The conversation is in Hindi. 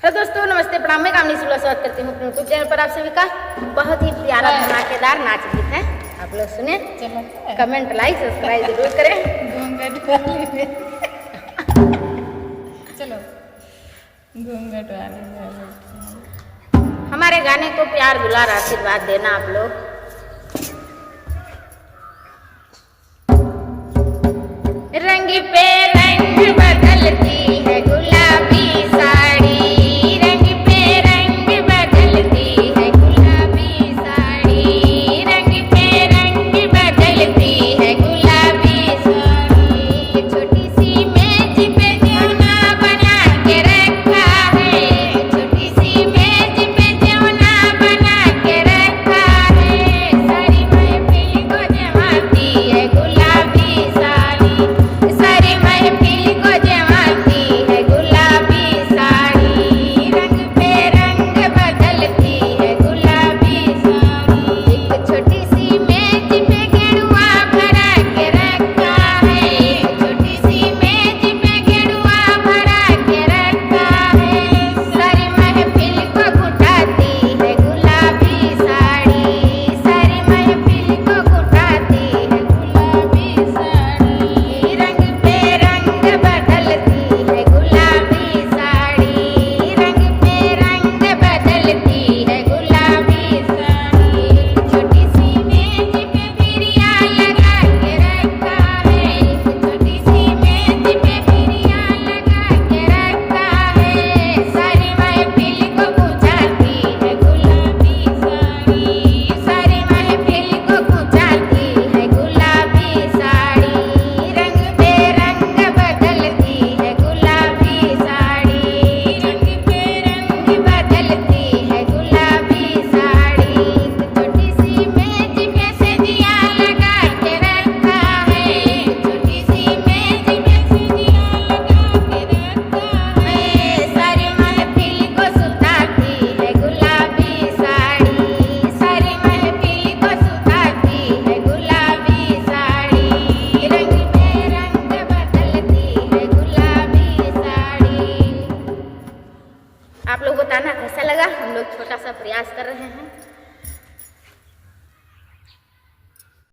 तो दोस्तों नमस्ते, प्रणाम। मैं कामनी सुलह स्वागत करती हूँ अपने यूट्यूब चैनल पर आप सभी का। बहुत ही प्यारा धमाकेदार नाच गीत है, आप लोग सुने, कमेंट लाइक सब्सक्राइब जरूर करें। चलो घूंघट वाले हमारे गाने को प्यार दुलार आशीर्वाद देना आप लोग। रंग पे रंग बदलती है गुलाबी साड़ी, रंग पे रंग बदलती है गुलाबी साड़ी, रंग पे रंग बदलती है गुलाबी साड़ी। छोटी सी मेज पे जौना बना के रखा है, छोटी सी मेज पे जौना बना के रखा है, सारी महफिल को जमाती है गुलाबी साड़ी, सारी महफिल को जमाती है गुलाबी साड़ी। रंग पे रंग बदलती है गुलाबी साड़ी। एक छोटी सी मेज पे गेरुआ भरा के रखा है, छोटी सी मेज पे गेरुआ भरा के रखा है, सारी महफिल को घुटाती है गुलाबी साड़ी, सारी महफिल को घुटाती है गुलाबी साड़ी। रंग पे रंग बदलती है गुलाबी साड़ी, रंग पे रंग बदलती है गुलाबी साड़ी। छोटी सी मेज पे बिरिया लगा के रखा है, छोटी सी मेज पे बिरिया लगा के रखा है, सारी महफिल को बुझाती है गुलाबी साड़ी, सारी महफिल को बुझाती है गुलाबी साड़ी। रंग पे रंग बदलती है गुलाबी साड़ी, रंग पे रंग बदलती है गुलाबी साड़ी। छोटी सी मेज पे सजिया लगा के रखा है, छोटी सी मेज पे सजिया लगा के रखा है, सारी महफिल को सुताती है गुलाबी साड़ी, सारी महफिल को सुताती है गुलाबी साड़ी। रंग पे रंग बदलती है गुलाबी साड़ी। आप लोग बताना कैसा लगा, हम लोग छोटा सा प्रयास कर रहे हैं।